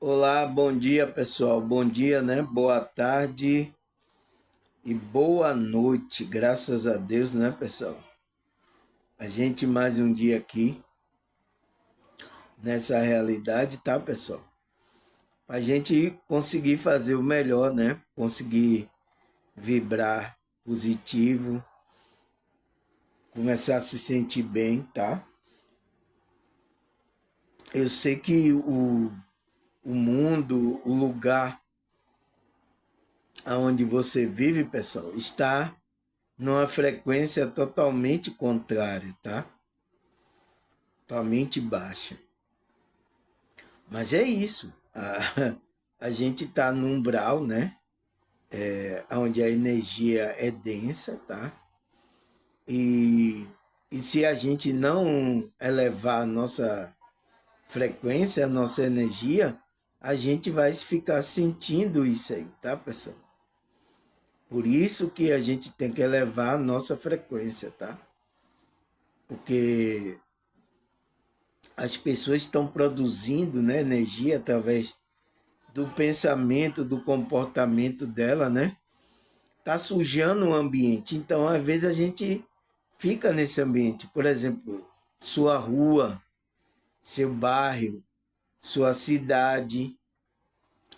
Olá, bom dia pessoal, bom dia, né? Boa tarde e boa noite, graças a Deus, né pessoal? A gente mais um dia aqui nessa realidade, tá pessoal? A gente conseguir fazer o melhor, né? Conseguir vibrar positivo, começar a se sentir bem, tá? Eu sei que o mundo, o lugar onde você vive, pessoal, está numa frequência totalmente contrária, tá? Totalmente baixa. Mas é isso. A gente está no umbral, né? Onde a energia é densa, tá? E, e se a gente não elevar a nossa frequência, a nossa energia, a gente vai ficar sentindo isso aí, tá, pessoal? Por isso que a gente tem que elevar a nossa frequência, tá? Porque as pessoas estão produzindo, né, energia através do pensamento, do comportamento dela, né? Tá sujando o ambiente. Então, às vezes a gente fica nesse ambiente. Por exemplo, sua rua, seu bairro, sua cidade,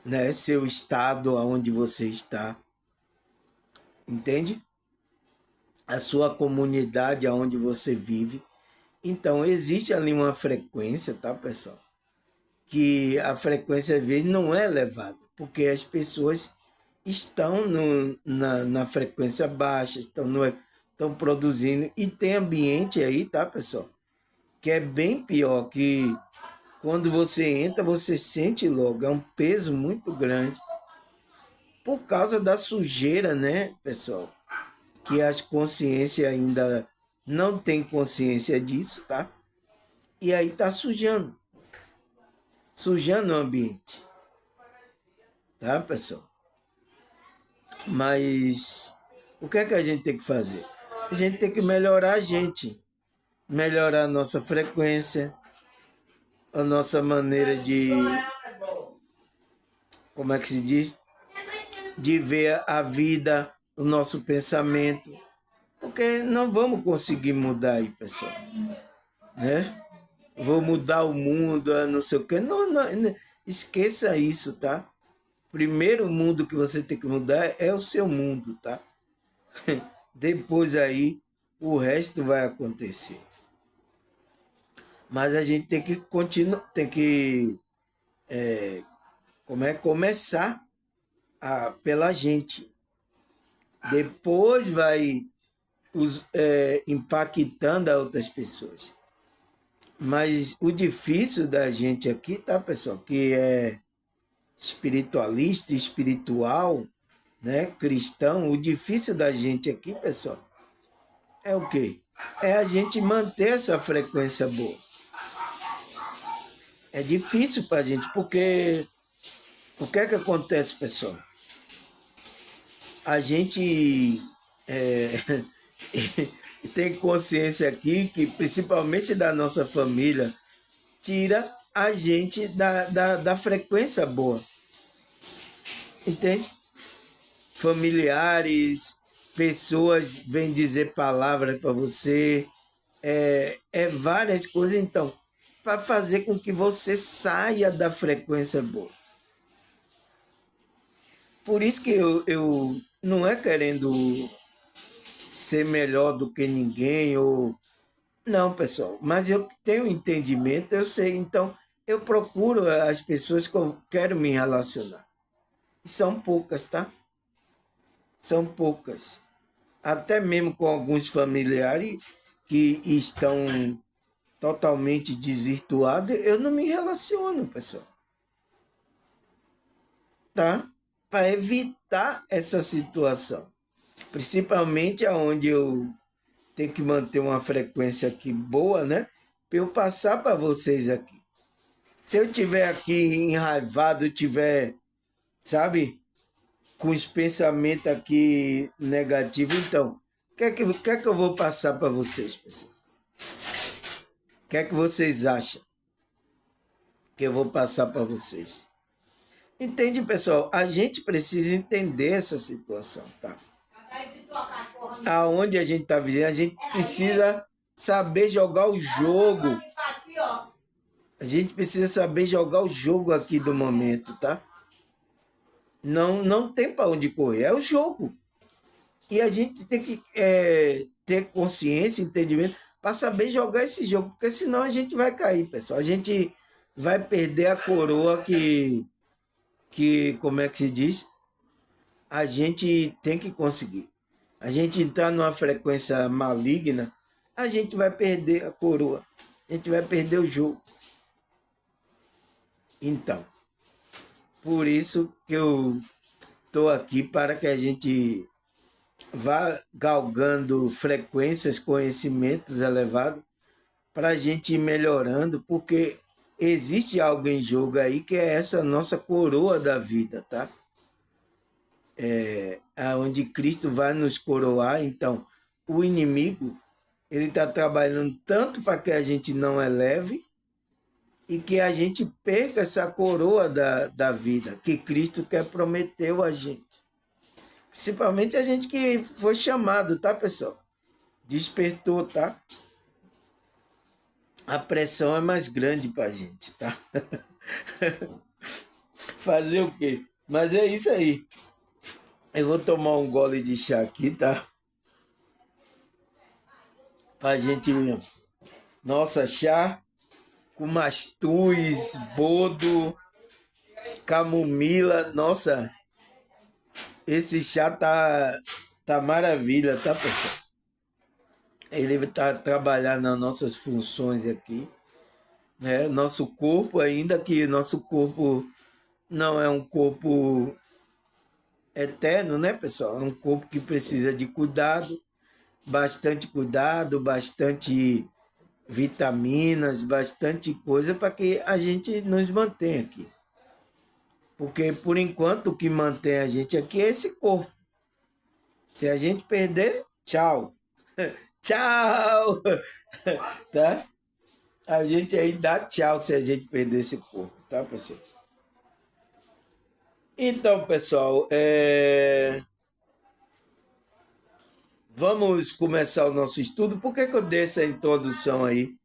né? Seu estado onde você está, entende? A sua comunidade onde você vive. Então, existe ali uma frequência, tá, pessoal? Que a frequência às vezes não é elevada, porque as pessoas estão na frequência baixa, estão produzindo, e tem ambiente aí, tá, pessoal? Que é bem pior, que quando você entra, você sente logo, é um peso muito grande, por causa da sujeira, né, pessoal? Que as consciências ainda não têm consciência disso, tá? E aí tá sujando o ambiente, tá, pessoal? Mas o que é que a gente tem que fazer? A gente tem que melhorar a gente, melhorar a nossa frequência, a nossa maneira de, como é que se diz? De ver a vida, o nosso pensamento, porque não vamos conseguir mudar aí, pessoal, né? Vou mudar o mundo, não sei o quê. Não, não, esqueça isso, tá? Primeiro mundo que você tem que mudar é o seu mundo, tá? Depois aí o resto vai acontecer. Mas a gente tem que continuar, tem que começar pela gente. Depois vai impactando a outras pessoas. Mas o difícil da gente aqui, tá, pessoal, que é espiritualista, espiritual, né, cristão, o difícil da gente aqui, pessoal, é o quê? É a gente manter essa frequência boa. É difícil para a gente, porque o que é que acontece, pessoal? A gente tem consciência aqui que, principalmente da nossa família, tira a gente da frequência boa, entende? Familiares, pessoas vêm dizer palavras para você, várias coisas, então, para fazer com que você saia da frequência boa. Por isso que eu não é querendo ser melhor do que ninguém, ou não, pessoal, mas eu tenho entendimento, eu sei, então eu procuro as pessoas que eu quero me relacionar. E são poucas, tá? São poucas. Até mesmo com alguns familiares que estão totalmente desvirtuados, eu não me relaciono, pessoal. Tá? Para evitar essa situação. Principalmente aonde eu tenho que manter uma frequência aqui boa, né? Para eu passar para vocês aqui. Se eu tiver aqui enraivado, tiver, sabe, com os pensamentos aqui negativos, então, o que é que eu vou passar para vocês, pessoal? O que é que vocês acham que eu vou passar para vocês? Entende, pessoal? A gente precisa entender essa situação, tá? Aonde a gente está vivendo, a gente precisa saber jogar o jogo. A gente precisa saber jogar o jogo aqui do momento, tá? Não tem para onde correr, é o jogo. E a gente tem que ter consciência, entendimento, para saber jogar esse jogo, porque senão a gente vai cair, pessoal. A gente vai perder a coroa como é que se diz? A gente tem que conseguir. A gente entrar numa frequência maligna, a gente vai perder a coroa. A gente vai perder o jogo. Então, por isso que eu estou aqui para que a gente vá galgando frequências, conhecimentos elevados, para a gente ir melhorando, porque existe algo em jogo aí que é essa nossa coroa da vida, tá? Onde Cristo vai nos coroar. Então, o inimigo, ele está trabalhando tanto para que a gente não eleve e que a gente perca essa coroa da vida que Cristo quer prometeu a gente. Principalmente a gente que foi chamado, tá, pessoal? Despertou, tá? A pressão é mais grande pra gente, tá? Fazer o quê? Mas é isso aí. Eu vou tomar um gole de chá aqui, tá? Pra gente. Nossa, chá com mastuz, bodo, camomila. Nossa, esse chá tá maravilha, tá, pessoal? Ele tá trabalhando nas nossas funções aqui, né? Nosso corpo, ainda que nosso corpo não é um corpo eterno, né, pessoal? É um corpo que precisa de cuidado, bastante vitaminas, bastante coisa para que a gente nos mantenha aqui. Porque por enquanto o que mantém a gente aqui é esse corpo. Se a gente perder, tchau. Tchau! Tá? A gente aí dá tchau se a gente perder esse corpo, tá, pessoal? Então, pessoal, vamos começar o nosso estudo. Por que eu dei essa introdução aí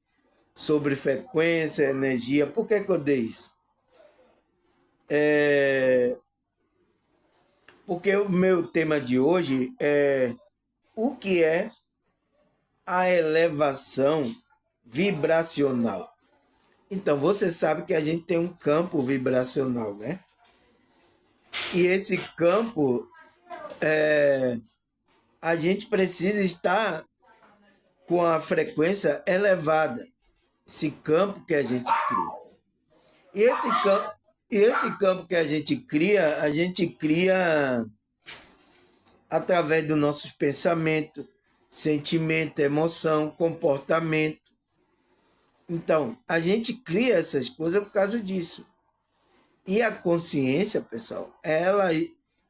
sobre frequência, energia? Por que eu dei isso? Porque o meu tema de hoje é o que é a elevação vibracional. Então, você sabe que a gente tem um campo vibracional, né? E esse campo, a gente precisa estar com a frequência elevada. Esse campo que a gente cria. E esse campo que a gente cria através dos nossos pensamentos, sentimento, emoção, comportamento. Então, a gente cria essas coisas por causa disso. E a consciência, pessoal,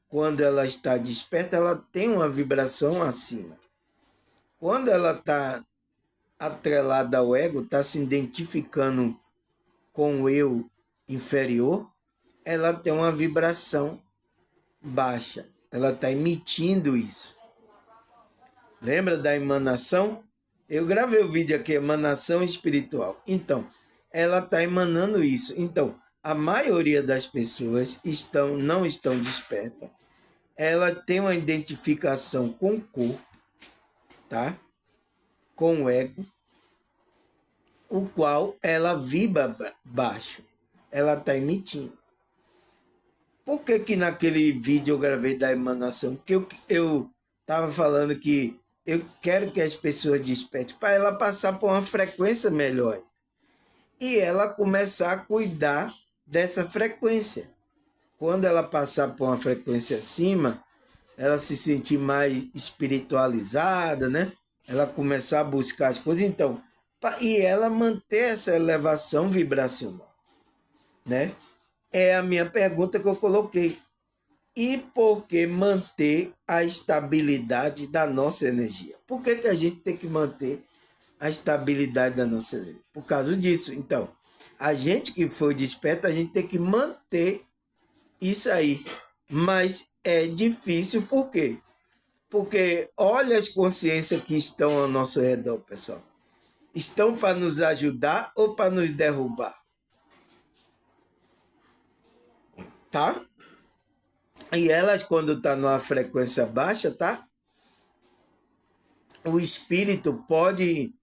quando ela está desperta, ela tem uma vibração acima. Quando ela está atrelada ao ego, está se identificando com o eu inferior, ela tem uma vibração baixa. Ela está emitindo isso. Lembra da emanação? Eu gravei o vídeo aqui, emanação espiritual. Então, ela está emanando isso. Então, a maioria das pessoas não estão despertas. Ela tem uma identificação com o corpo, tá? Com o ego, o qual ela vibra baixo. Ela está emitindo. Por que naquele vídeo eu gravei da emanação? Porque eu estava falando que eu quero que as pessoas despertem para ela passar por uma frequência melhor. E ela começar a cuidar dessa frequência. Quando ela passar por uma frequência acima, ela se sentir mais espiritualizada, né? Ela começar a buscar as coisas. Então, e ela manter essa elevação vibracional, né? É a minha pergunta que eu coloquei. E por que manter a estabilidade da nossa energia? Por que a gente tem que manter a estabilidade da nossa energia? Por causa disso. Então, a gente que foi desperto, a gente tem que manter isso aí. Mas é difícil, por quê? Porque olha as consciências que estão ao nosso redor, pessoal. Estão para nos ajudar ou para nos derrubar? Tá? E elas, quando estão numa frequência baixa, tá? O espírito pode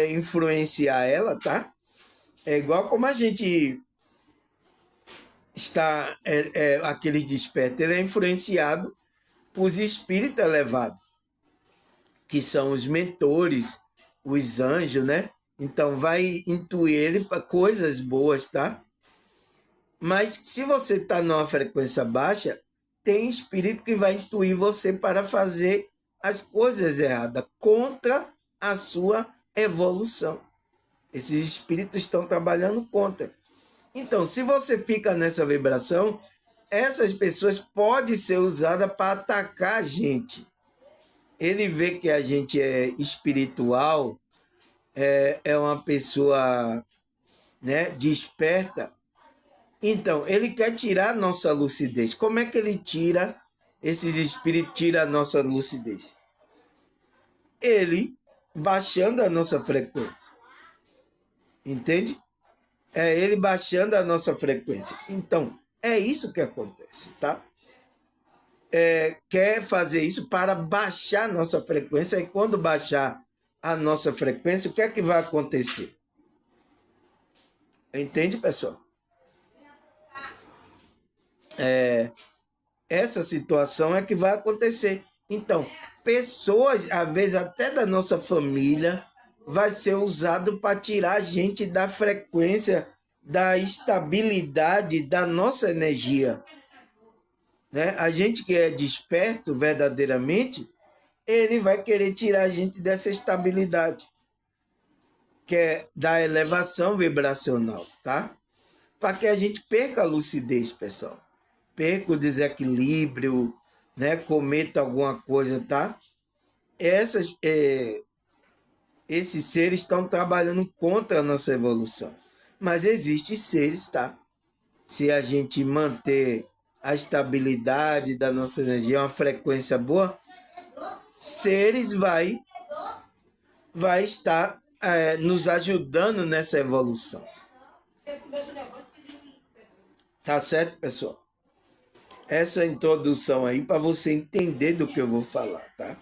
influenciar ela, tá? É igual como a gente está, aqueles despertos, ele é influenciado por espíritos elevados, que são os mentores, os anjos, né? Então vai intuir ele para coisas boas, tá? Mas se você está numa frequência baixa, tem espírito que vai intuir você para fazer as coisas erradas, contra a sua evolução. Esses espíritos estão trabalhando contra. Então, se você fica nessa vibração, essas pessoas podem ser usadas para atacar a gente. Ele vê que a gente é espiritual, é uma pessoa, né, desperta. Então, ele quer tirar a nossa lucidez. Como é que ele tira, esses espíritos tiram a nossa lucidez? Ele baixando a nossa frequência. Entende? É ele baixando a nossa frequência. Então, é isso que acontece, tá? Quer fazer isso para baixar a nossa frequência, e quando baixar a nossa frequência, o que é que vai acontecer? Entende, pessoal? Essa situação é que vai acontecer. Então, pessoas, às vezes até da nossa família, vai ser usado para tirar a gente da frequência, da estabilidade da nossa energia. Né? A gente que é desperto verdadeiramente, ele vai querer tirar a gente dessa estabilidade, que é da elevação vibracional, tá? Para que a gente perca a lucidez, pessoal. Perca o desequilíbrio, né? Cometa alguma coisa, tá? Esses seres estão trabalhando contra a nossa evolução. Mas existem seres, tá? Se a gente manter a estabilidade da nossa energia, uma frequência boa, seres vai estar nos ajudando nessa evolução. Tá certo, pessoal? Essa introdução aí para você entender do que eu vou falar, tá?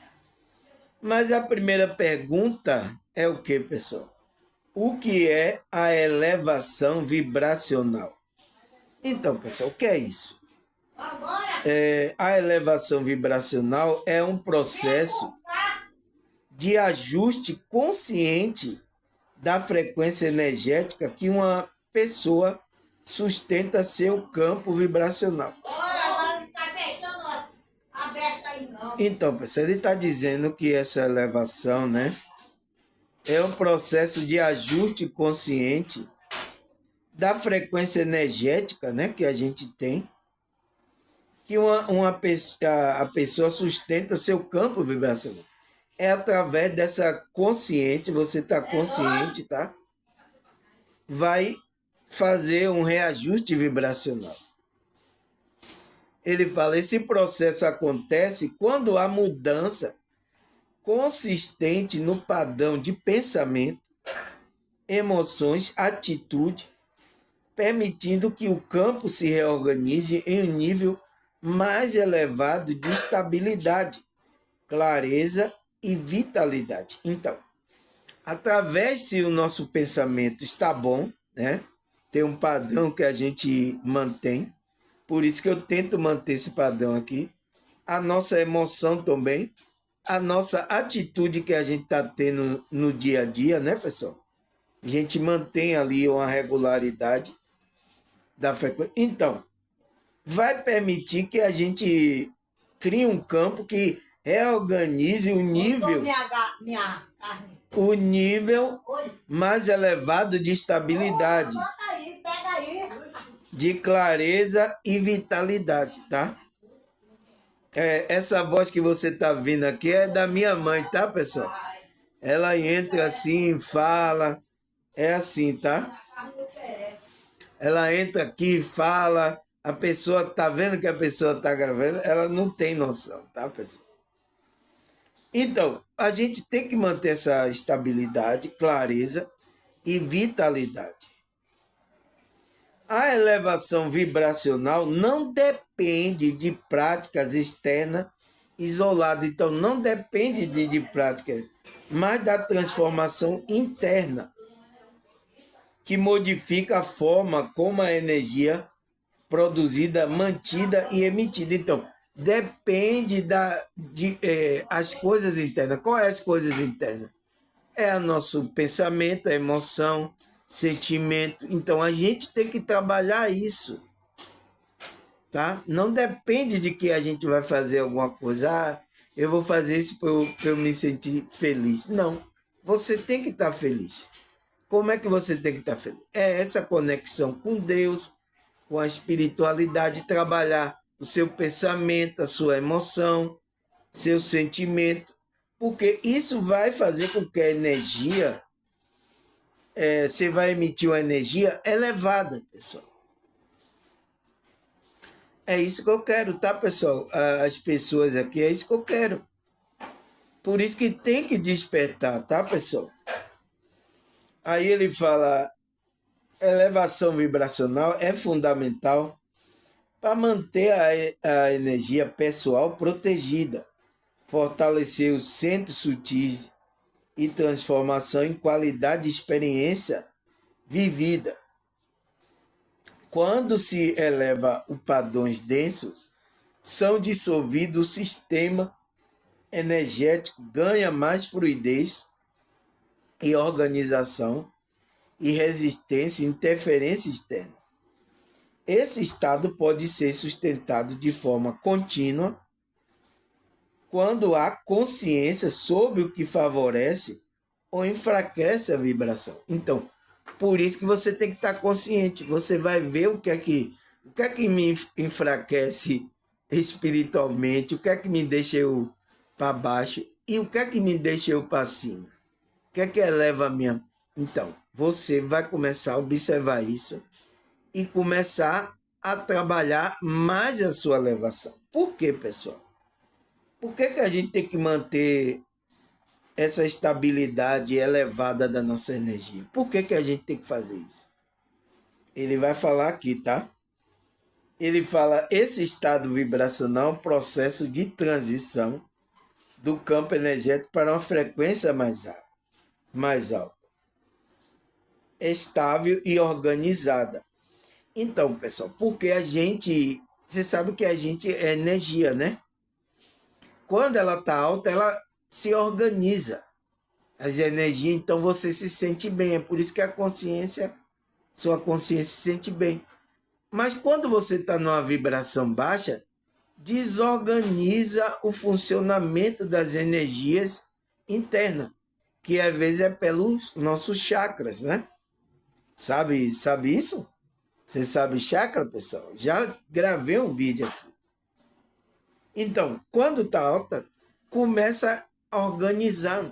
Mas a primeira pergunta é o que, pessoal? O que é a elevação vibracional? Então, pessoal, o que é isso? A elevação vibracional é um processo de ajuste consciente da frequência energética que uma pessoa sustenta seu campo vibracional. Então, pessoal, ele está dizendo que essa elevação, né, é um processo de ajuste consciente da frequência energética, né, que a gente tem, que a pessoa sustenta seu campo vibracional. É através dessa consciente, você está consciente, tá? Vai fazer um reajuste vibracional. Ele fala, esse processo acontece quando há mudança consistente no padrão de pensamento, emoções, atitude, permitindo que o campo se reorganize em um nível mais elevado de estabilidade, clareza e vitalidade. Então, através se o nosso pensamento está bom, né? Tem um padrão que a gente mantém, por isso que eu tento manter esse padrão aqui. A nossa emoção também, a nossa atitude que a gente está tendo no dia a dia, né, pessoal? A gente mantém ali uma regularidade da frequência. Então, vai permitir que a gente crie um campo que reorganize o nível mais elevado de estabilidade, de clareza e vitalidade, tá? Essa voz que você tá vindo aqui é da minha mãe, tá, pessoal? Ela entra assim, fala, é assim, tá? Ela entra aqui, fala, A pessoa tá vendo que a pessoa tá gravando, ela não tem noção, tá, pessoal? Então, a gente tem que manter essa estabilidade, clareza e vitalidade. A elevação vibracional não depende de práticas externas isoladas, então não depende de práticas, mas da transformação interna, que modifica a forma como a energia produzida, mantida e emitida. Então, depende as coisas internas. Quais as coisas internas? É o nosso pensamento, a emoção, sentimento. Então, a gente tem que trabalhar isso, tá? Não depende de que a gente vai fazer alguma coisa. Ah, eu vou fazer isso para eu me sentir feliz. Não, você tem que estar feliz. Como é que você tem que estar feliz? É essa conexão com Deus, com a espiritualidade, trabalhar o seu pensamento, a sua emoção, seu sentimento, porque isso vai fazer com que a energia, você vai emitir uma energia elevada, pessoal. É isso que eu quero, tá, pessoal? As pessoas aqui, é isso que eu quero. Por isso que tem que despertar, tá, pessoal? Aí ele fala, elevação vibracional é fundamental para manter a energia pessoal protegida, fortalecer os centros sutis e transformação em qualidade de experiência vivida. Quando se eleva os padrões densos, são dissolvidos o sistema energético, ganha mais fluidez e organização e resistência à interferência externa. Esse estado pode ser sustentado de forma contínua quando há consciência sobre o que favorece ou enfraquece a vibração. Então, por isso que você tem que estar consciente. Você vai ver o que é que me enfraquece espiritualmente, o que é que me deixa eu para baixo e o que é que me deixa eu para cima. O que é que eleva a minha... Então, você vai começar a observar isso e começar a trabalhar mais a sua elevação. Por quê, pessoal? Por que a gente tem que manter essa estabilidade elevada da nossa energia? Por que a gente tem que fazer isso? Ele vai falar aqui, tá? Ele fala, esse estado vibracional é um processo de transição do campo energético para uma frequência mais alta, estável e organizada. Então, pessoal, porque você sabe que a gente é energia, né? Quando ela está alta, ela se organiza. As energias, então você se sente bem. É por isso que sua consciência se sente bem. Mas quando você está numa vibração baixa, desorganiza o funcionamento das energias internas, que às vezes é pelos nossos chakras, né? Sabe isso? Você sabe chakra, pessoal? Já gravei um vídeo aqui. Então, quando está alta, começa a organizar.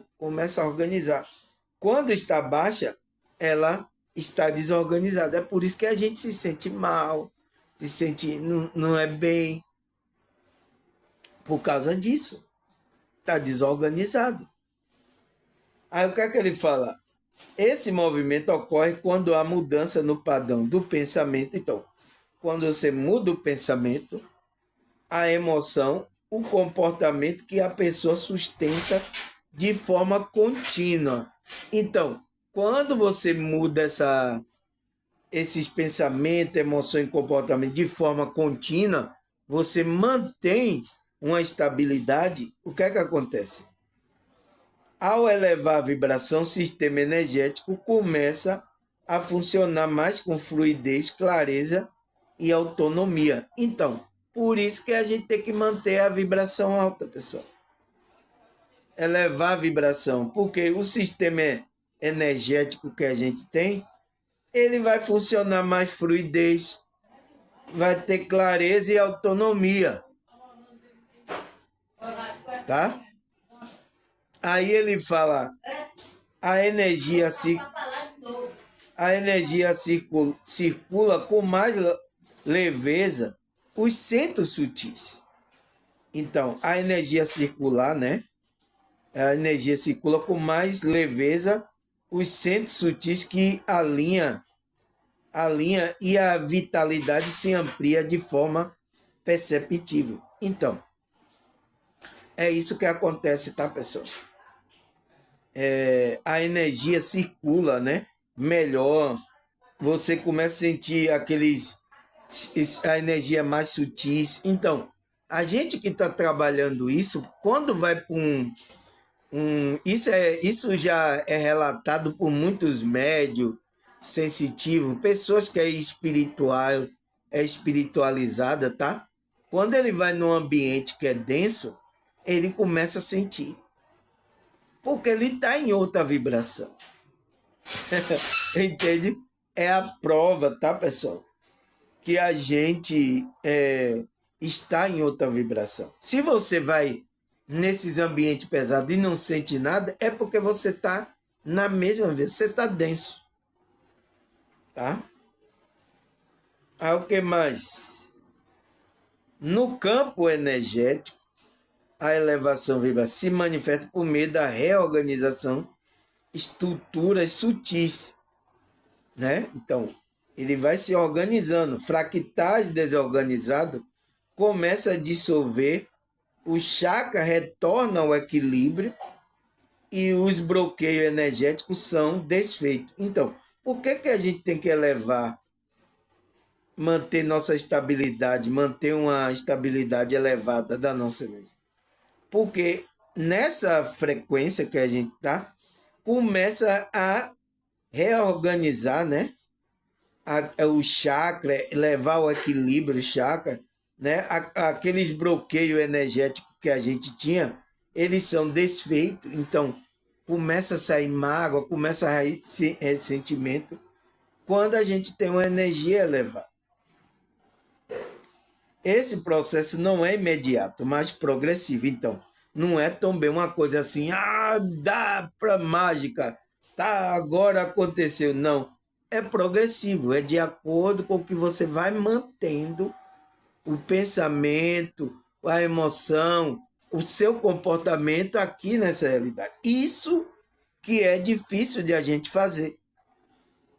Quando está baixa, ela está desorganizada. É por isso que a gente se sente mal, se sente não é bem. Por causa disso. Está desorganizado. Aí o que é que ele fala? Esse movimento ocorre quando há mudança no padrão do pensamento. Então, quando você muda o pensamento, a emoção, o comportamento que a pessoa sustenta de forma contínua. Então, quando você muda esses pensamentos, emoções e comportamento de forma contínua, você mantém uma estabilidade. O que é que acontece? Ao elevar a vibração, o sistema energético começa a funcionar mais com fluidez, clareza e autonomia. Então, por isso que a gente tem que manter a vibração alta, pessoal. Elevar a vibração, porque o sistema energético que a gente tem, ele vai funcionar mais fluidez, vai ter clareza e autonomia. Tá? Aí ele fala, a energia circula com mais leveza os centros sutis. Então, a energia circular, né? A energia circula com mais leveza os centros sutis que alinha e a vitalidade se amplia de forma perceptível. Então, é isso que acontece, tá, pessoal? A energia circula, né? Melhor. Você começa a sentir a energia mais sutis. Então, a gente que está trabalhando isso, quando vai para isso já é relatado por muitos médios sensitivos, pessoas que é espiritualizada, tá? Quando ele vai num ambiente que é denso, ele começa a sentir, porque ele está em outra vibração. Entende? É a prova, tá, pessoal? Que a gente está em outra vibração. Se você vai nesses ambientes pesados e não sente nada, é porque você está na mesma vez, você está denso. Tá? Aí o que mais? No campo energético, a elevação vibracional se manifesta por meio da reorganização estruturas sutis, né? Então, ele vai se organizando. Fractais desorganizados começa a dissolver, o chakra retorna ao equilíbrio e os bloqueios energéticos são desfeitos. Então, por que a gente tem que elevar, manter nossa estabilidade, manter uma estabilidade elevada da nossa energia? Porque nessa frequência que a gente está, começa a reorganizar, né? O chakra, levar o equilíbrio, o chakra, né? Aqueles bloqueios energéticos que a gente tinha, eles são desfeitos. Então, começa a sair mágoa, começa a sair ressentimento quando a gente tem uma energia elevada. Esse processo não é imediato, mas progressivo. Então, não é também uma coisa assim, dá para mágica, tá, agora aconteceu. Não, é progressivo, é de acordo com o que você vai mantendo o pensamento, a emoção, o seu comportamento aqui nessa realidade. Isso que é difícil de a gente fazer.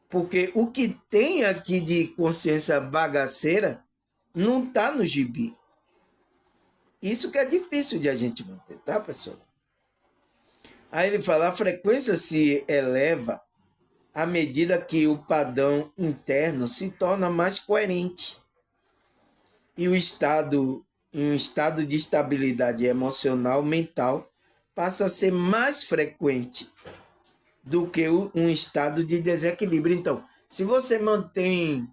Porque o que tem aqui de consciência bagaceira não está no gibi. Isso que é difícil de a gente manter, tá, pessoal? Aí ele fala, a frequência se eleva à medida que o padrão interno se torna mais coerente e um estado de estabilidade emocional, mental, passa a ser mais frequente do que um estado de desequilíbrio. Então, se você mantém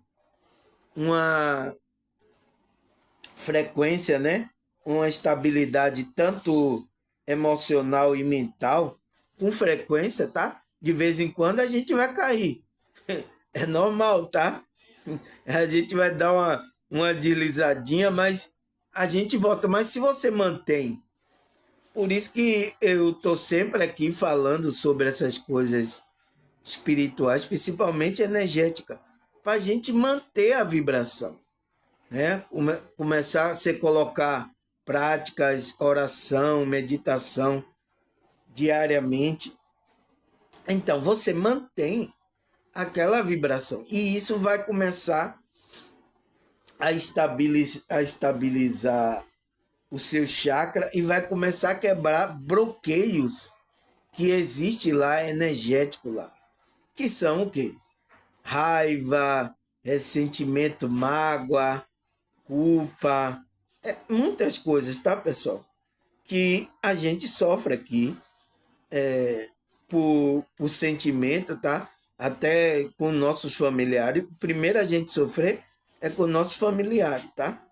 uma frequência, né? Uma estabilidade tanto emocional e mental, com frequência, tá? De vez em quando a gente vai cair. É normal, tá? A gente vai dar uma deslizadinha, mas a gente volta. Mas se você mantém, por isso que eu tô sempre aqui falando sobre essas coisas espirituais, principalmente energética, para a gente manter a vibração, né? Começar a se colocar práticas, oração, meditação diariamente. Então, você mantém aquela vibração. E isso vai começar a estabilizar o seu chakra e vai começar a quebrar bloqueios que existe lá, energético lá. Que são o quê? Raiva, ressentimento, mágoa, culpa, muitas coisas, tá, pessoal? Que a gente sofre aqui por sentimento, tá? Até com nossos familiares. Primeiro a gente sofrer é com nossos familiares, tá?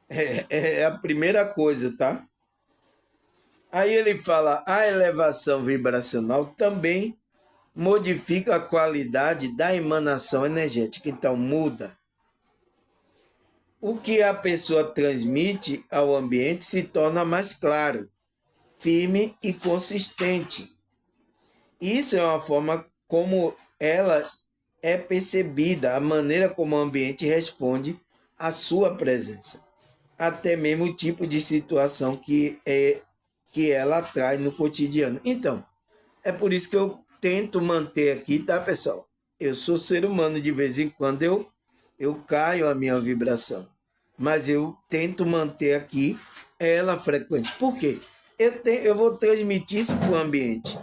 É a primeira coisa, tá? Aí ele fala, a elevação vibracional também modifica a qualidade da emanação energética. Então, muda. O que a pessoa transmite ao ambiente se torna mais claro, firme e consistente. Isso é uma forma como ela é percebida a maneira como o ambiente responde à sua presença, até mesmo o tipo de situação que ela traz no cotidiano. Então, é por isso que eu tento manter aqui, tá, pessoal? Eu sou ser humano, de vez em quando eu caio a minha vibração, mas eu tento manter aqui ela frequente. Por quê? Eu vou transmitir isso para o ambiente.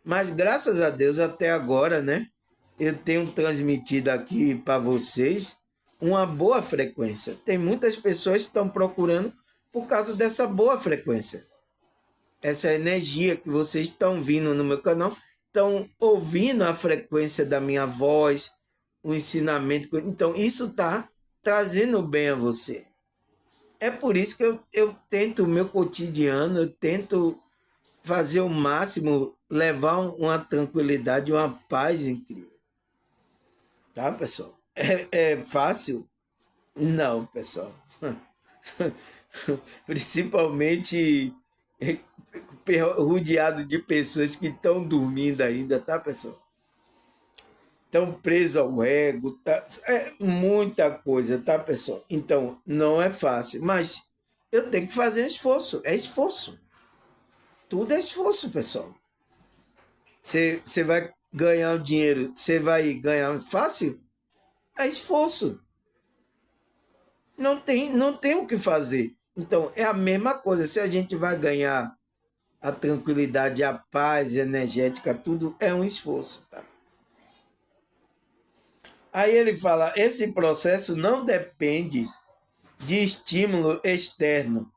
Mas graças a Deus, até agora, né? Eu tenho transmitido aqui para vocês uma boa frequência. Tem muitas pessoas que estão procurando por causa dessa boa frequência. Essa energia que vocês estão vindo no meu canal, estão ouvindo a frequência da minha voz, o ensinamento. Então, isso está trazendo bem a você. É por isso que eu tento o meu cotidiano, eu tento fazer o máximo, levar uma tranquilidade, uma paz incrível. Tá, pessoal? É fácil? Não, pessoal. Principalmente rodeado de pessoas que estão dormindo ainda, tá, pessoal? Estão presos ao ego, tá? É muita coisa, tá, pessoal? Então, não é fácil, mas eu tenho que fazer um esforço. É esforço. Tudo é esforço, pessoal. Você vai ganhar o dinheiro, você vai ganhar fácil? É esforço. Não tem o que fazer. Então, é a mesma coisa. Se a gente vai ganhar a tranquilidade, a paz energética, tudo é um esforço. Tá? Aí ele fala: esse processo não depende de estímulo externo,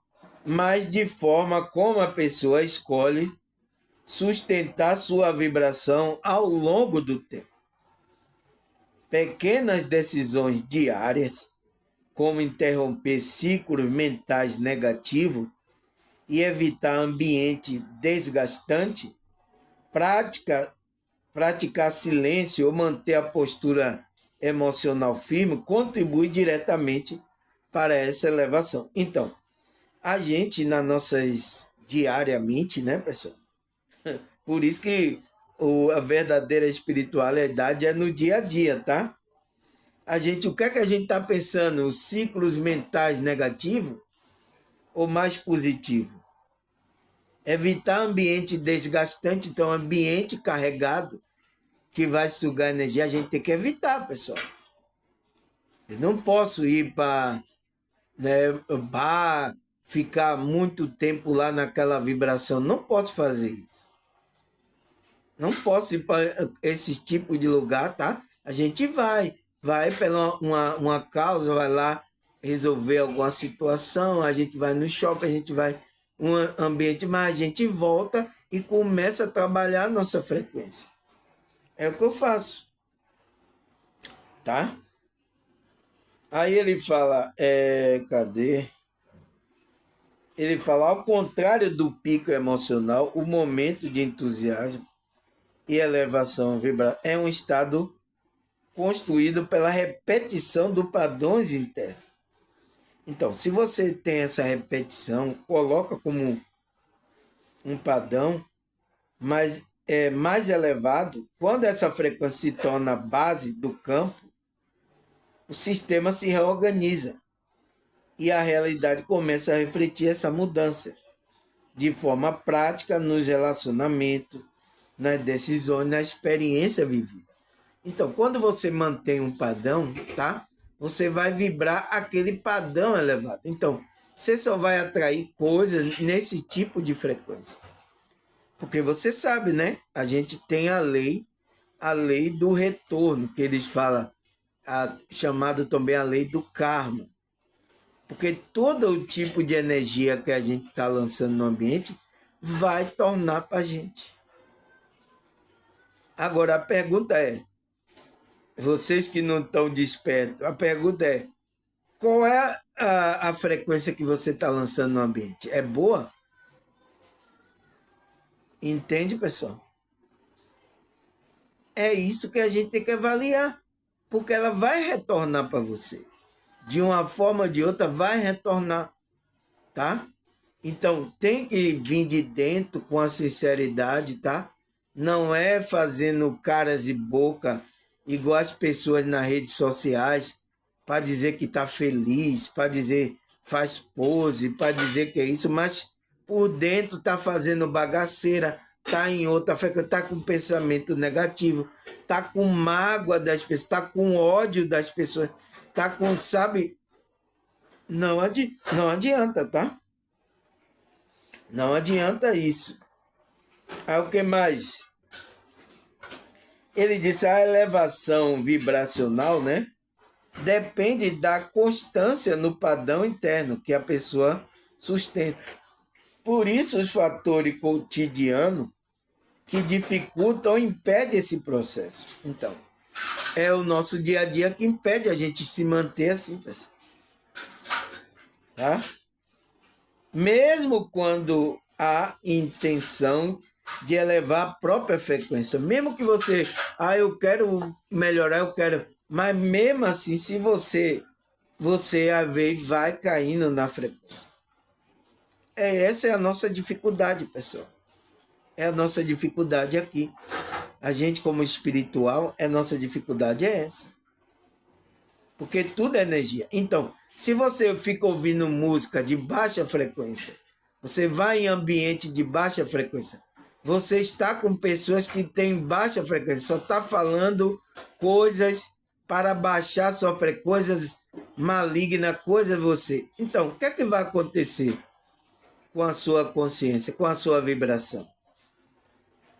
mas de forma como a pessoa escolhe sustentar sua vibração ao longo do tempo. Pequenas decisões diárias, como interromper ciclos mentais negativos e evitar ambiente desgastante, praticar silêncio ou manter a postura emocional firme, contribui diretamente para essa elevação. Então, a gente nas nossas diariamente, né, pessoal? Por isso que a verdadeira espiritualidade é no dia a dia, tá? O que é que a gente está pensando? Os ciclos mentais negativos ou mais positivo? Evitar ambiente desgastante, então ambiente carregado que vai sugar energia, a gente tem que evitar, pessoal. Eu não posso ir para, né, bar, ficar muito tempo lá naquela vibração. Não posso fazer isso. Não posso ir para esse tipo de lugar, tá? A gente vai pela uma causa, vai lá resolver alguma situação, a gente vai no shopping, a gente vai um ambiente, mas a gente volta e começa a trabalhar a nossa frequência. É o que eu faço, tá? Aí ele fala, cadê? Ele fala, ao contrário do pico emocional, o momento de entusiasmo e elevação vibra é um estado construído pela repetição do padrões internos. Então, se você tem essa repetição, coloca como um padrão, mas é mais elevado, quando essa frequência se torna a base do campo, o sistema se reorganiza e a realidade começa a refletir essa mudança de forma prática nos relacionamentos, nas decisões, na experiência vivida. Então, quando você mantém um padrão, tá? Você vai vibrar aquele padrão elevado. Então, você só vai atrair coisas nesse tipo de frequência. Porque você sabe, né? A gente tem a lei do retorno, que eles falam, chamado também a lei do karma. Porque todo o tipo de energia que a gente está lançando no ambiente vai tornar para a gente. Agora, a pergunta é, vocês que não estão despertos, a pergunta é, qual é a frequência que você está lançando no ambiente? É boa? Entende, pessoal? É isso que a gente tem que avaliar, porque ela vai retornar para você. De uma forma ou de outra, vai retornar, tá? Então, tem que vir de dentro com a sinceridade, tá? Não é fazendo caras e boca igual as pessoas nas redes sociais, para dizer que está feliz, para dizer faz pose, para dizer que é isso, mas por dentro está fazendo bagaceira, está em outra frequência, está com pensamento negativo, está com mágoa das pessoas, está com ódio das pessoas, está com, sabe? Não adianta, tá? Não adianta isso. Aí o que mais? Ele disse a elevação vibracional, né? Depende da constância no padrão interno que a pessoa sustenta. Por isso, os fatores cotidianos que dificultam ou impedem esse processo. Então, é o nosso dia a dia que impede a gente se manter assim, pessoal. Tá? Mesmo quando há intenção de elevar a própria frequência, mesmo que você, eu quero melhorar, eu quero, mas mesmo assim, se você às vezes vai caindo na frequência. Essa é a nossa dificuldade, pessoal. É a nossa dificuldade aqui. A gente, como espiritual, a nossa dificuldade é essa. Porque tudo é energia. Então, se você fica ouvindo música de baixa frequência, você vai em ambiente de baixa frequência, você está com pessoas que têm baixa frequência, só está falando coisas para baixar sua frequência, coisas malignas, coisas você. Então, o que é que vai acontecer com a sua consciência, com a sua vibração?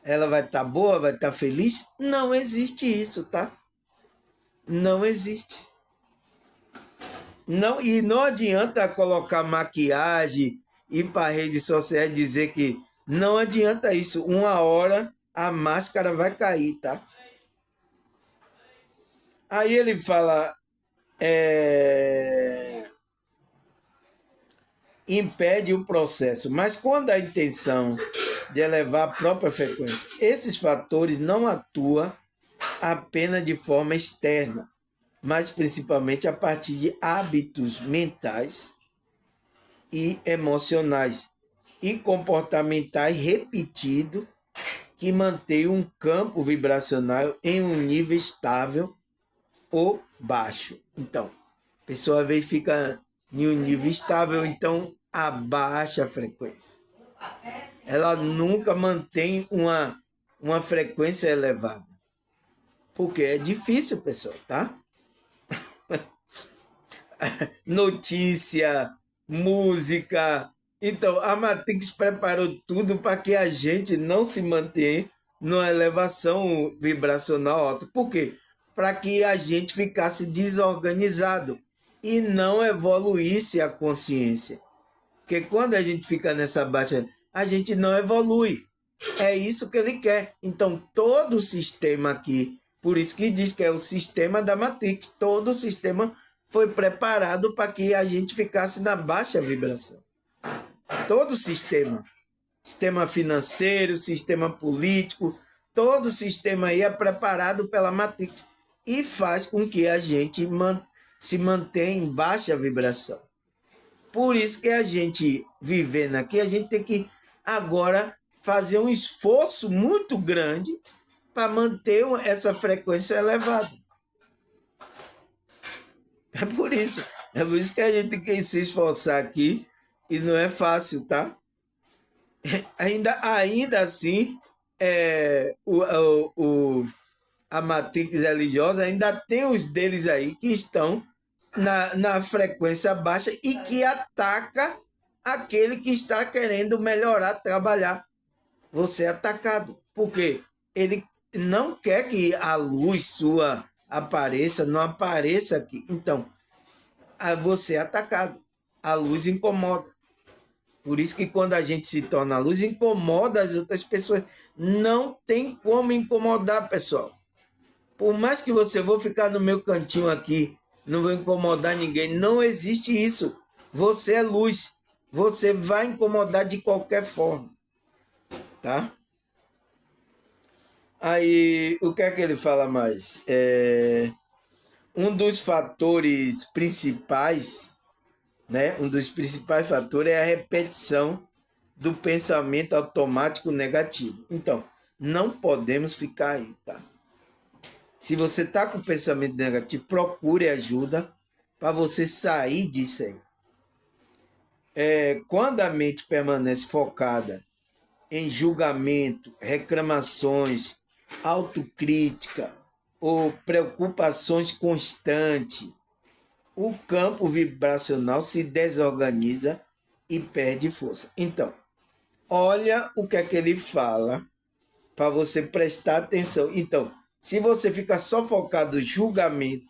Ela vai estar boa, vai estar feliz? Não existe isso, tá? Não existe. Não, e não adianta colocar maquiagem, ir para redes sociais dizer que não adianta isso. Uma hora a máscara vai cair, tá? Aí ele fala, impede o processo, mas quando a intenção de elevar a própria frequência, esses fatores não atuam apenas de forma externa, mas principalmente a partir de hábitos mentais e emocionais e comportamentais repetidos que mantêm um campo vibracional em um nível estável ou baixo. Então, a pessoa às vezes fica em um nível estável, então abaixa a frequência. Ela nunca mantém uma frequência elevada. Porque é difícil, pessoal, tá? Notícia, música. Então, a Matrix preparou tudo para que a gente não se mantenha numa elevação vibracional alta. Por quê? Para que a gente ficasse desorganizado e não evoluísse a consciência. Porque quando a gente fica nessa baixa, a gente não evolui. É isso que ele quer. Então, todo o sistema aqui, por isso que diz que é o sistema da Matrix, todo o sistema foi preparado para que a gente ficasse na baixa vibração. Todo o sistema. Sistema financeiro, sistema político, todo o sistema aí é preparado pela Matrix e faz com que a gente se mantenha em baixa vibração. Por isso que a gente vivendo aqui, a gente tem que agora fazer um esforço muito grande para manter essa frequência elevada. É por isso que a gente tem que se esforçar aqui e não é fácil, tá? Ainda assim, a matrix religiosa ainda tem os deles aí que estão na frequência baixa e que ataca aquele que está querendo melhorar, trabalhar. Você é atacado. Por quê? Ele não quer que a luz sua apareça, não apareça aqui. Então, você é atacado. A luz incomoda. Por isso que quando a gente se torna a luz, incomoda as outras pessoas. Não tem como incomodar, pessoal. Por mais que você vou ficar no meu cantinho aqui, não vou incomodar ninguém. Não existe isso. Você é luz. Você vai incomodar de qualquer forma. Tá? Aí, o que é que ele fala mais? Um dos fatores principais, né? Um dos principais fatores é a repetição do pensamento automático negativo. Então, não podemos ficar aí, tá? Se você está com pensamento negativo, procure ajuda para você sair disso aí. Quando a mente permanece focada em julgamento, reclamações, autocrítica ou preocupações constantes, o campo vibracional se desorganiza e perde força. Então, olha o que é que ele fala para você prestar atenção. Então, se você fica só focado em julgamento,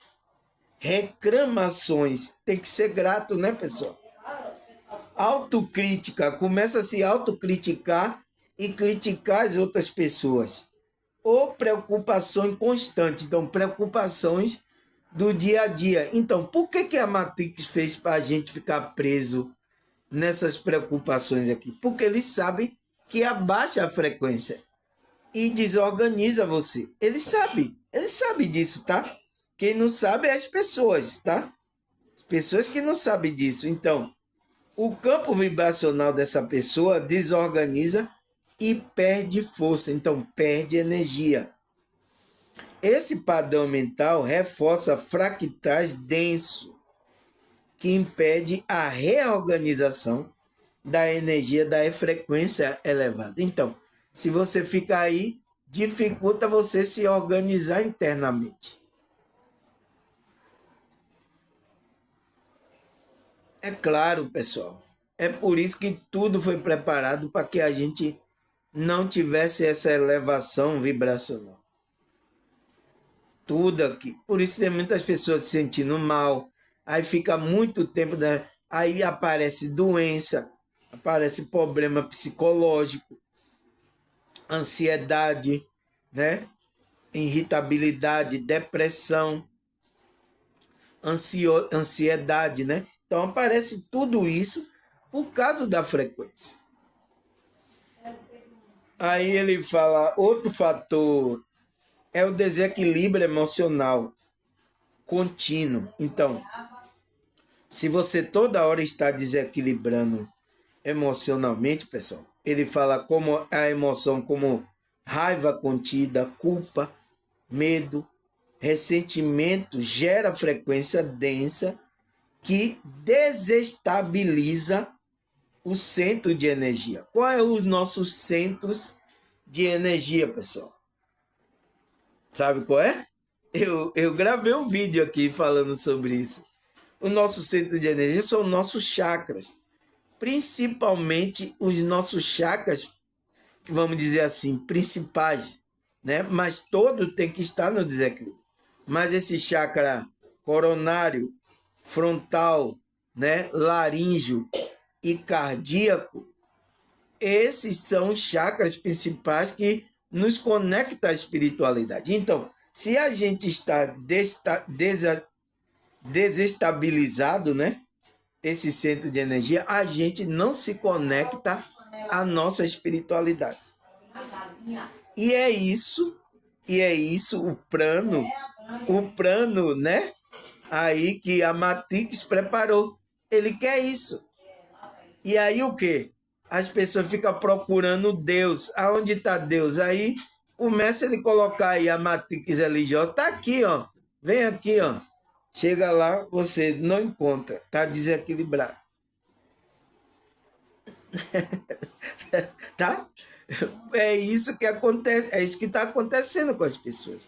reclamações, tem que ser grato, né, pessoal? Autocrítica, começa a se autocriticar e criticar as outras pessoas. Ou preocupações constantes, então preocupações do dia a dia. Então, por que a Matrix fez para a gente ficar preso nessas preocupações aqui? Porque ele sabe que abaixa a frequência e desorganiza você. Ele sabe disso, tá? Quem não sabe é as pessoas, tá? As pessoas que não sabem disso. Então, o campo vibracional dessa pessoa desorganiza e perde força, então perde energia. Esse padrão mental reforça fractais densos, que impede a reorganização da energia da frequência elevada. Então, se você ficar aí, dificulta você se organizar internamente. É claro, pessoal. É por isso que tudo foi preparado para que a gente não tivesse essa elevação vibracional. Tudo aqui. Por isso tem muitas pessoas se sentindo mal. Aí fica muito tempo, aí aparece doença, aparece problema psicológico, ansiedade, né? Irritabilidade, depressão, ansiedade, né? Então aparece tudo isso por causa da frequência. Aí ele fala, outro fator é o desequilíbrio emocional contínuo. Então, se você toda hora está desequilibrando emocionalmente, pessoal, ele fala como a emoção como raiva contida, culpa, medo, ressentimento gera frequência densa que desestabiliza o centro de energia. Quais são os nossos centros de energia, pessoal? Sabe qual é? Eu gravei um vídeo aqui falando sobre isso. O nosso centro de energia são nossos chakras. Principalmente os nossos chakras, vamos dizer assim, principais, né? Mas todo tem que estar no desequilíbrio. Mas esse chakra coronário, frontal, né, laríngeo e cardíaco, esses são os chakras principais que nos conectam à espiritualidade. Então, se a gente está desestabilizado, né, esse centro de energia, a gente não se conecta à nossa espiritualidade. E é isso o plano, né, aí que a Matrix preparou. Ele quer isso. E aí o quê? As pessoas ficam procurando Deus. Aonde está Deus? Aí começa ele colocar aí a Matrix religiosa. Está aqui, ó. Vem aqui, ó. Chega lá, você não encontra. Está desequilibrado. Tá? É isso que acontece. É isso que está acontecendo com as pessoas.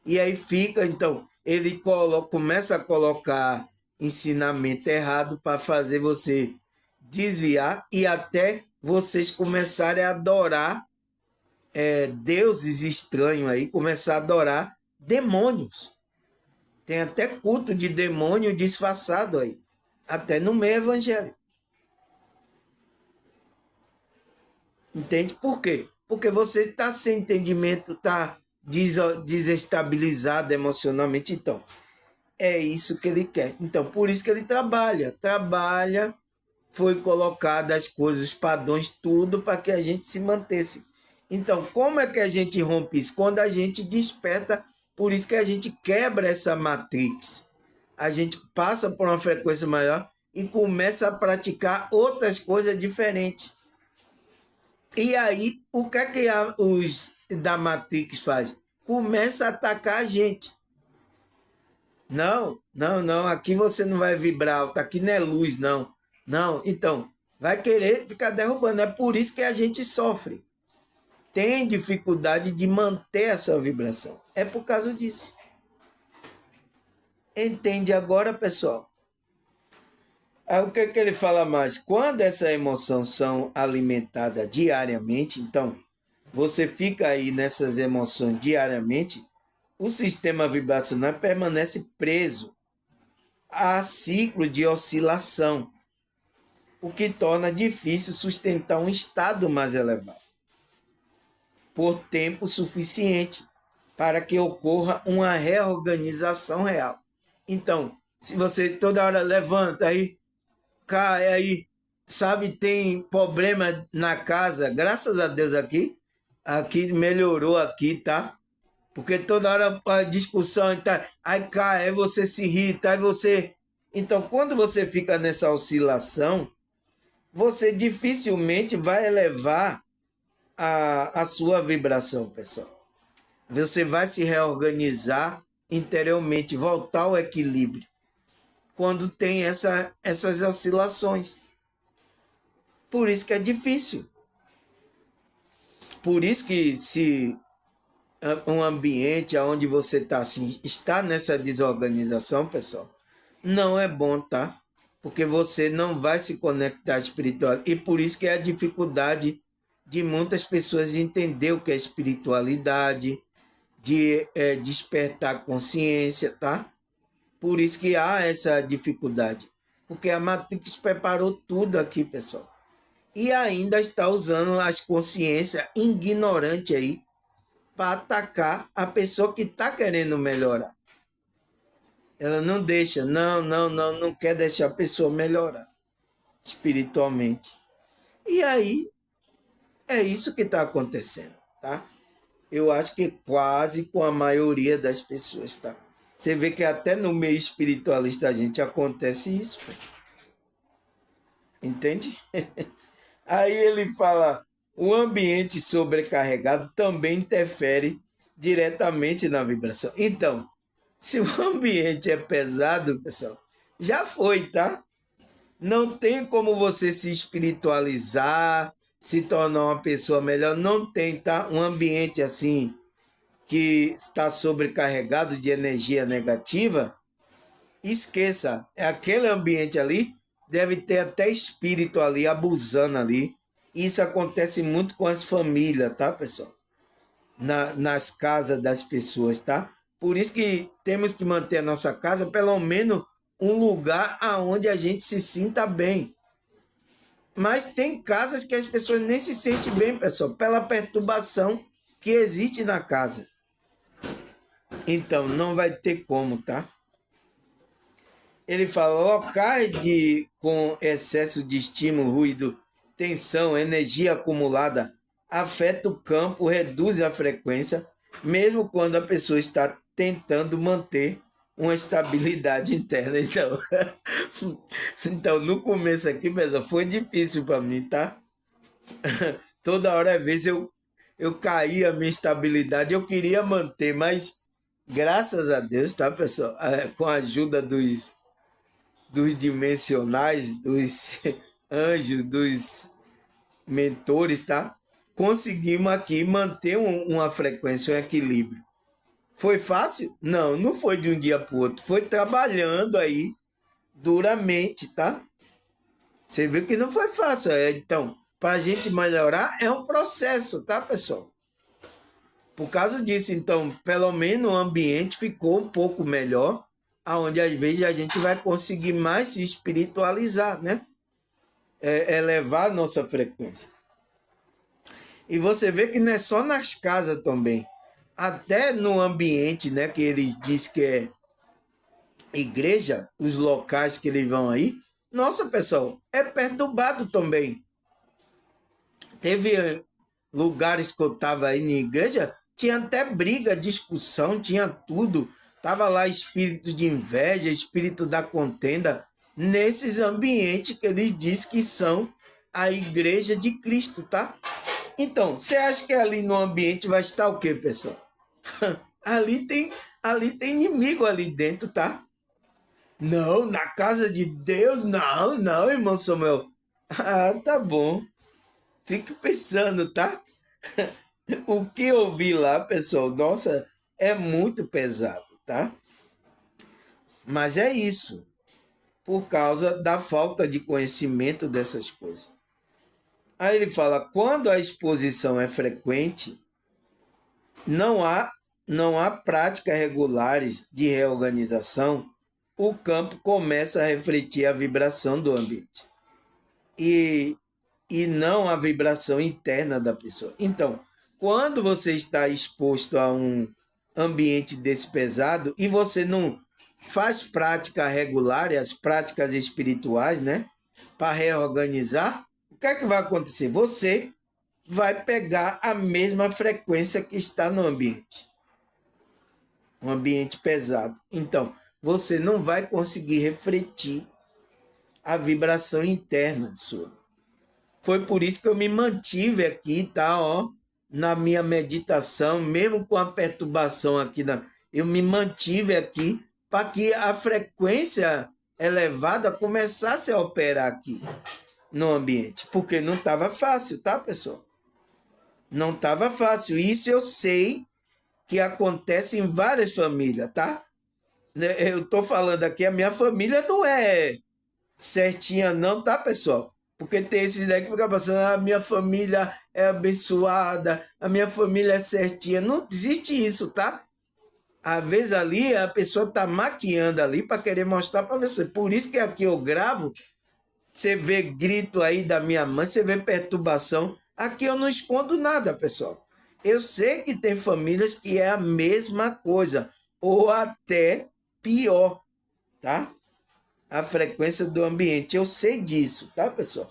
E aí fica, então, ele começa a colocar ensinamento errado para fazer você desviar e até vocês começarem a adorar deuses estranhos aí, começar a adorar demônios. Tem até culto de demônio disfarçado aí, até no meio evangélico. Entende? Por quê? Porque você está sem entendimento, está desestabilizado emocionalmente. Então, é isso que ele quer. Então, por isso que ele trabalha, foi colocado as coisas, os padrões, tudo para que a gente se mantesse. Então, como é que a gente rompe isso? Quando a gente desperta, por isso que a gente quebra essa matrix. A gente passa por uma frequência maior e começa a praticar outras coisas diferentes. E aí, o que é que os da Matrix faz? começa a atacar a gente. Não, não, não, aqui você não vai vibrar alto, aqui não é luz, não. Não, então, vai querer ficar derrubando. É por isso que a gente sofre. Tem dificuldade de manter essa vibração. É por causa disso. Entende agora, pessoal? Aí o que ele fala mais? Quando essa emoção são alimentadas diariamente, então, você fica aí nessas emoções diariamente, o sistema vibracional permanece preso a ciclo de oscilação, o que torna difícil sustentar um estado mais elevado por tempo suficiente para que ocorra uma reorganização real. Então, se você toda hora levanta aí, cai aí, sabe, tem problema na casa, graças a Deus aqui melhorou aqui, tá? Porque toda hora a discussão, tá, aí cai, aí você se irrita, aí você... Então, quando você fica nessa oscilação, você dificilmente vai elevar a sua vibração, pessoal. Você vai se reorganizar interiormente, voltar ao equilíbrio, quando tem essas oscilações. Por isso que é difícil. Por isso que se um ambiente onde você está assim, está nessa desorganização, pessoal, não é bom, tá? Porque você não vai se conectar espiritual. E por isso que é a dificuldade de muitas pessoas entender o que é espiritualidade, de despertar consciência, tá? Por isso que há essa dificuldade. Porque a Matrix preparou tudo aqui, pessoal. E ainda está usando as consciências ignorantes aí para atacar a pessoa que está querendo melhorar. Ela não deixa, não quer deixar a pessoa melhorar espiritualmente. E aí, é isso que está acontecendo, tá? Eu acho que quase com a maioria das pessoas, tá? Você vê que até no meio espiritualista a gente acontece isso, entende? Aí ele fala, o ambiente sobrecarregado também interfere diretamente na vibração. Então, se o ambiente é pesado, pessoal, já foi, tá? Não tem como você se espiritualizar, se tornar uma pessoa melhor, não tem, tá? Um ambiente assim que está sobrecarregado de energia negativa, esqueça, aquele ambiente ali deve ter até espírito ali abusando ali. Isso acontece muito com as famílias, tá, pessoal? Nas casas das pessoas, tá? Por isso que temos que manter a nossa casa pelo menos um lugar aonde a gente se sinta bem. Mas tem casas que as pessoas nem se sentem bem, pessoal, pela perturbação que existe na casa. Então, não vai ter como, tá? Ele fala, locais com excesso de estímulo, ruído, tensão, energia acumulada, afeta o campo, reduz a frequência, mesmo quando a pessoa está tentando manter uma estabilidade interna. Então, então no começo aqui, pessoal, foi difícil para mim, tá? Toda hora, às vezes, eu caía a minha estabilidade, eu queria manter, mas graças a Deus, tá, pessoal? Com a ajuda dos dimensionais, dos anjos, dos mentores, tá? Conseguimos aqui manter uma frequência, um equilíbrio. Foi fácil? Não, não foi de um dia para o outro. Foi trabalhando aí duramente, tá? Você viu que não foi fácil. Então, para a gente melhorar, é um processo, tá, pessoal? Por causa disso, então, pelo menos o ambiente ficou um pouco melhor, aonde às vezes a gente vai conseguir mais se espiritualizar, né? Elevar a nossa frequência. E você vê que não é só nas casas também. Até no ambiente, né, que eles dizem que é igreja, os locais que eles vão aí, nossa, pessoal, é perturbado também. Teve lugares que eu estava aí na igreja, tinha até briga, discussão, tinha tudo. Tava lá espírito de inveja, espírito da contenda, nesses ambientes que eles dizem que são a igreja de Cristo, tá? Então, você acha que ali no ambiente vai estar o quê, pessoal? ali tem inimigo ali dentro, tá? Não, na casa de Deus, não, não, irmão Samuel. Ah, tá bom. Fique pensando, tá? O que eu vi lá, pessoal, nossa, é muito pesado, tá? Mas é isso, por causa da falta de conhecimento dessas coisas. Aí ele fala, quando a exposição é frequente, não há, não há práticas regulares de reorganização, o campo começa a refletir a vibração do ambiente e, e não a vibração interna da pessoa. Então, quando você está exposto a um ambiente desse pesado e você não faz prática regular, as práticas espirituais, né, para reorganizar, o que é que vai acontecer? Você vai pegar a mesma frequência que está no ambiente, um ambiente pesado. Então, você não vai conseguir refletir a vibração interna sua. Foi por isso que eu me mantive aqui, tá, ó, na minha meditação, mesmo com a perturbação aqui, eu me mantive aqui para que a frequência elevada começasse a operar aqui no ambiente, porque não estava fácil, tá, pessoal? Não estava fácil. Isso eu sei que acontece em várias famílias, tá? Eu tô falando aqui, a minha família não é certinha não, tá, pessoal? Porque tem esses daí que ficam passando, a minha família é abençoada, a minha família é certinha. Não existe isso, tá? Às vezes ali a pessoa tá maquiando ali para querer mostrar para você. Por isso que aqui eu gravo, você vê grito aí da minha mãe, você vê perturbação. Aqui eu não escondo nada, pessoal. Eu sei que tem famílias que é a mesma coisa, ou até pior, tá? A frequência do ambiente. Eu sei disso, tá, pessoal?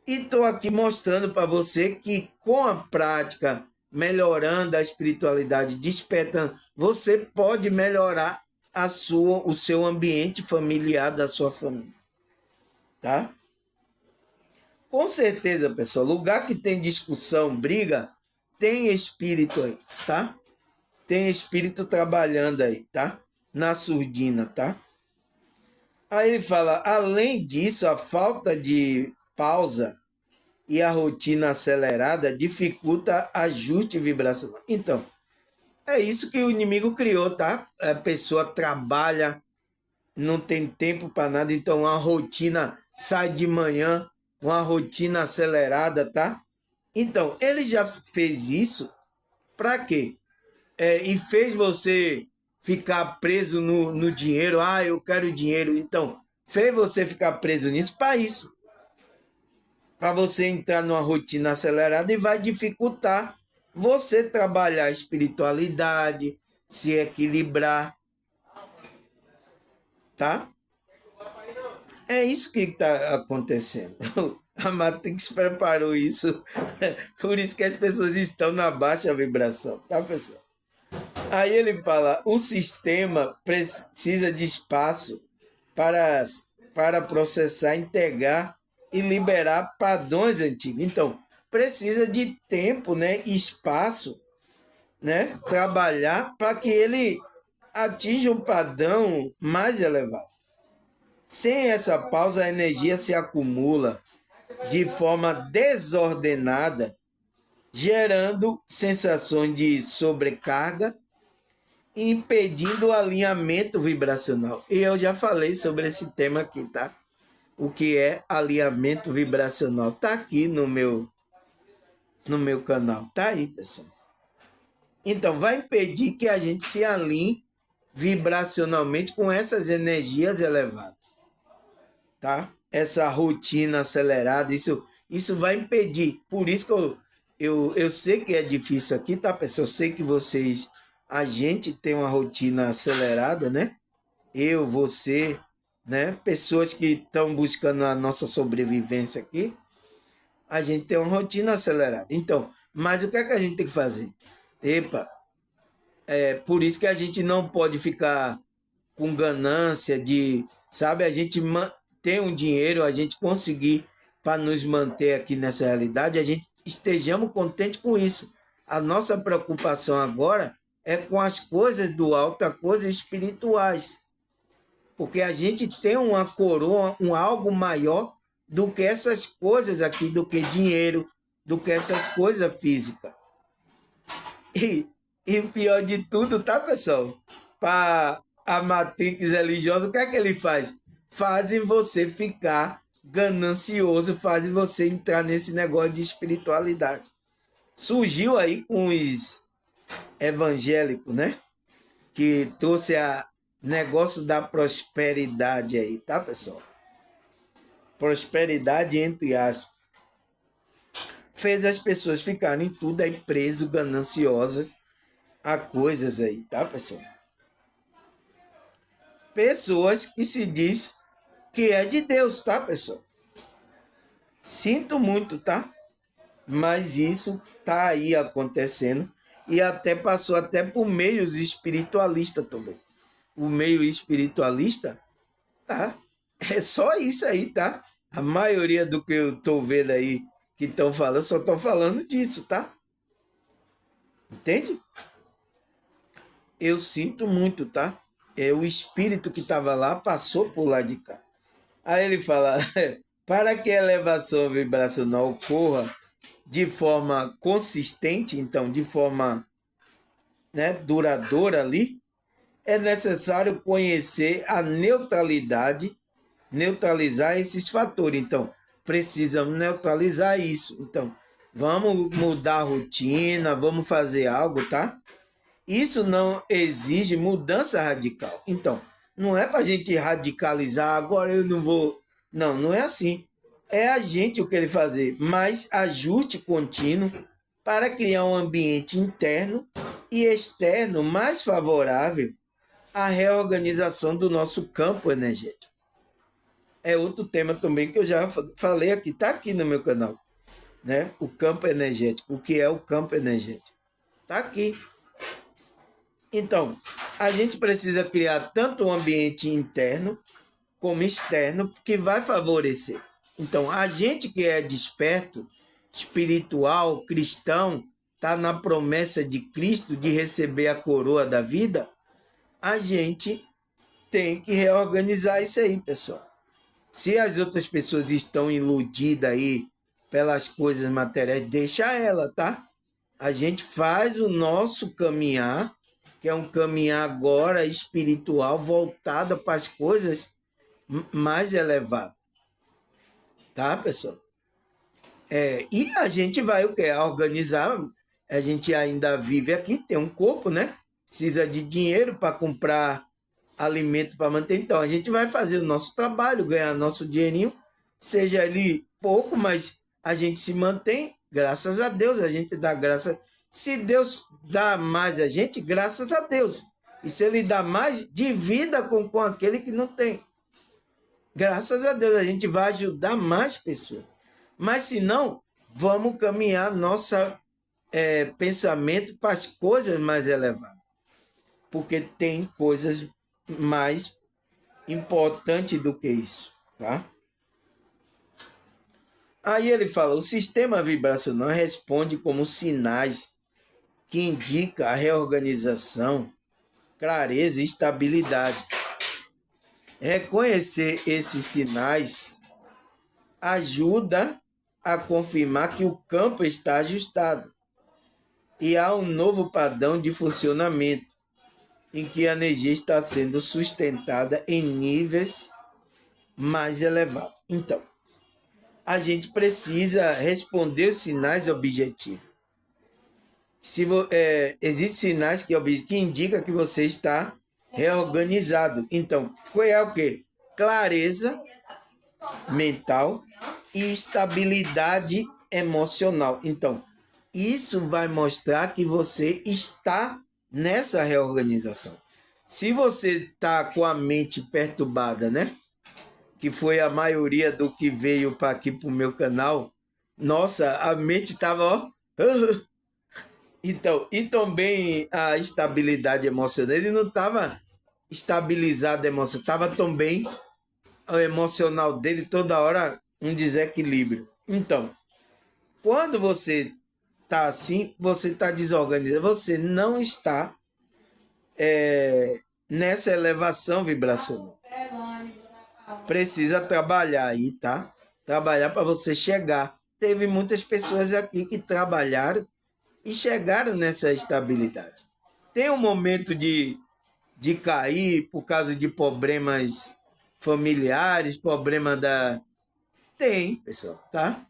E estou aqui mostrando para você que com a prática, melhorando a espiritualidade, despertando, você pode melhorar o seu ambiente familiar da sua família, tá? Com certeza, pessoal, lugar que tem discussão, briga, tem espírito aí, tá? Tem espírito trabalhando aí, tá? Na surdina, tá? Aí ele fala, além disso, a falta de pausa e a rotina acelerada dificulta ajuste vibracional. Então, é isso que o inimigo criou, tá? A pessoa trabalha, não tem tempo para nada, então a rotina sai de manhã, uma rotina acelerada, tá? Então, ele já fez isso para quê? E fez você ficar preso no dinheiro. Ah, eu quero dinheiro. Então, fez você ficar preso nisso para isso. Para você entrar numa rotina acelerada e vai dificultar você trabalhar a espiritualidade, se equilibrar, tá? É isso que está acontecendo. A Matrix preparou isso. Por isso que as pessoas estão na baixa vibração, tá, pessoal? Aí ele fala, o sistema precisa de espaço para processar, integrar e liberar padrões antigos. Então, precisa de tempo, né, espaço, né, trabalhar para que ele atinja um padrão mais elevado. Sem essa pausa, a energia se acumula de forma desordenada, gerando sensações de sobrecarga, impedindo o alinhamento vibracional. E eu já falei sobre esse tema aqui, tá? O que é alinhamento vibracional? Tá aqui no meu canal. Tá aí, pessoal. Então, vai impedir que a gente se alinhe vibracionalmente com essas energias elevadas, tá? Essa rotina acelerada, isso vai impedir. Por isso que eu sei que é difícil aqui, tá, pessoal? Eu sei que vocês, a gente tem uma rotina acelerada, né? Eu, você, né? Pessoas que estão buscando a nossa sobrevivência aqui, a gente tem uma rotina acelerada. Então, mas o que é que a gente tem que fazer? Epa, por isso que a gente não pode ficar com ganância de, sabe, a gente ter um dinheiro, a gente conseguir para nos manter aqui nessa realidade, a gente estejamos contentes com isso. A nossa preocupação agora é com as coisas do alto, as coisas espirituais. Porque a gente tem uma coroa, algo maior do que essas coisas aqui, do que dinheiro, do que essas coisas físicas. E o pior de tudo, tá, pessoal? Para a matrix religiosa, o que é que ele faz? Fazem você ficar ganancioso, fazem você entrar nesse negócio de espiritualidade. Surgiu aí com os evangélicos, né? Que trouxe a negócio da prosperidade aí, tá, pessoal? Prosperidade entre aspas. Fez as pessoas ficarem tudo aí preso, gananciosas a coisas aí, tá, pessoal? Pessoas que se diz que é de Deus, tá, pessoal? Sinto muito, tá? Mas isso tá aí acontecendo e até passou até por meios espiritualistas também. O meio espiritualista, tá? É só isso aí, tá? A maioria do que eu tô vendo aí que estão falando, só estão falando disso, tá? Entende? Eu sinto muito, tá? É o espírito que estava lá, passou por lá de cá. Aí ele fala, para que a elevação vibracional ocorra de forma consistente, então, de forma, né, duradoura ali, é necessário conhecer a neutralidade, neutralizar esses fatores. Então, precisamos neutralizar isso. Então, vamos mudar a rotina, vamos fazer algo, tá? Isso não exige mudança radical. Então, não é para a gente radicalizar, agora eu não vou. Não, não é assim. É a gente o que ele fazer, mas ajuste contínuo para criar um ambiente interno e externo mais favorável à reorganização do nosso campo energético. É outro tema também que eu já falei aqui, está aqui no meu canal, né? O campo energético. O que é o campo energético? Está aqui. Então, a gente precisa criar tanto um ambiente interno como externo que vai favorecer. Então, a gente que é desperto, espiritual, cristão, está na promessa de Cristo de receber a coroa da vida, a gente tem que reorganizar isso aí, pessoal. Se as outras pessoas estão iludidas aí pelas coisas materiais, deixa ela, tá? A gente faz o nosso caminhar, que é um caminhar agora espiritual, voltado para as coisas mais elevadas. Tá, pessoal? E a gente vai o quê? Organizar. A gente ainda vive aqui, tem um corpo, né? Precisa de dinheiro para comprar alimento para manter. Então, a gente vai fazer o nosso trabalho, ganhar nosso dinheirinho, seja ele pouco, mas a gente se mantém, graças a Deus, a gente dá graça. Se Deus dá mais a gente, graças a Deus. E se Ele dá mais, divida com aquele que não tem. Graças a Deus, a gente vai ajudar mais pessoas. Mas se não, vamos caminhar nosso pensamento para as coisas mais elevadas. Porque tem coisas mais importantes do que isso, tá? Aí ele fala, o sistema vibracional responde como sinais que indicam a reorganização, clareza e estabilidade. Reconhecer esses sinais ajuda a confirmar que o campo está ajustado e há um novo padrão de funcionamento em que a energia está sendo sustentada em níveis mais elevados. Então, a gente precisa responder os sinais objetivos. Existem sinais que indicam que você está reorganizado. Então, qual é o quê? Clareza mental e estabilidade emocional. Então, isso vai mostrar que você está nessa reorganização. Se você está com a mente perturbada, né? Que foi a maioria do que veio para aqui para o meu canal, nossa, a mente estava, ó. Então, e também a estabilidade emocional. Ele não estava estabilizado emocional, estava também o emocional dele toda hora um desequilíbrio. Então, quando você está assim, você está desorganizado, você não está nessa elevação vibracional. Precisa trabalhar aí, tá? Trabalhar para você chegar. Teve muitas pessoas aqui que trabalharam e chegaram nessa estabilidade. Tem um momento de cair por causa de problemas familiares, problema da... Tem, pessoal, tá?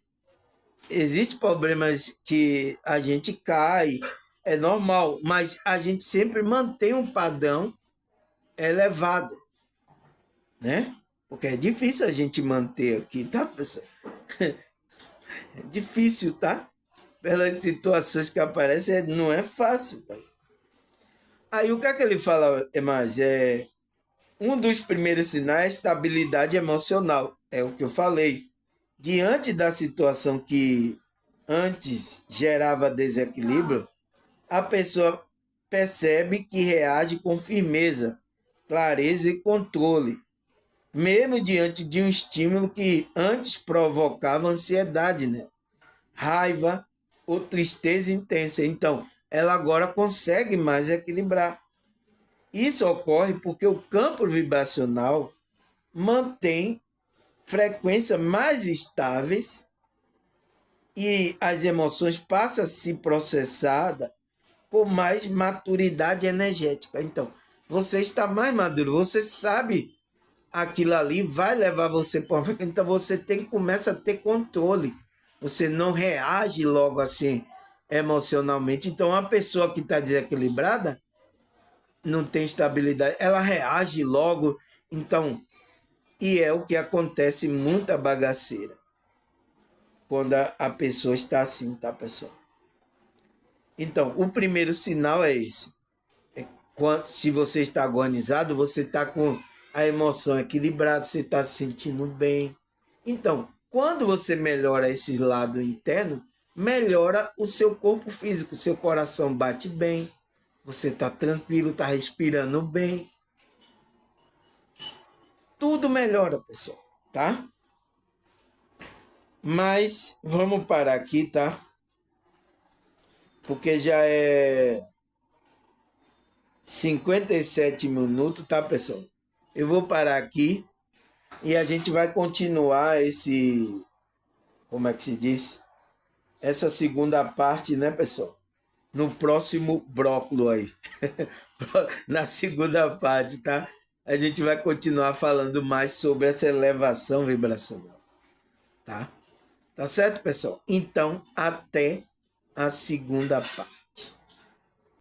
Existem problemas que a gente cai, é normal, mas a gente sempre mantém um padrão elevado, né? Porque é difícil a gente manter aqui, tá, pessoal? É difícil, tá? Pelas situações que aparecem, não é fácil, pai. Aí o que é que ele fala mais? Um dos primeiros sinais é estabilidade emocional. É o que eu falei. Diante da situação que antes gerava desequilíbrio, a pessoa percebe que reage com firmeza, clareza e controle, mesmo diante de um estímulo que antes provocava ansiedade, né? Raiva ou tristeza intensa. Então, ela agora consegue mais equilibrar. Isso ocorre porque o campo vibracional mantém frequências mais estáveis e as emoções passam a se processar com mais maturidade energética. Então, você está mais maduro, você sabe aquilo ali vai levar você para uma frequência, então você começa a ter controle. Você não reage logo assim emocionalmente. Então, uma pessoa que está desequilibrada, não tem estabilidade, ela reage logo. Então, e é o que acontece muita bagaceira quando a pessoa está assim, tá, pessoal? Então, o primeiro sinal é esse. Se você está agonizado, você está com a emoção equilibrada, você está se sentindo bem. Então, quando você melhora esse lado interno, melhora o seu corpo físico, seu coração bate bem, você está tranquilo, está respirando bem. Tudo melhora, pessoal, tá? Mas vamos parar aqui, tá? Porque já é 57 minutos, tá, pessoal? Eu vou parar aqui e a gente vai continuar como é que se diz? Essa segunda parte, né, pessoal? No próximo brócolo aí. Na segunda parte, tá? A gente vai continuar falando mais sobre essa elevação vibracional, tá? Tá certo, pessoal? Então, até a segunda parte.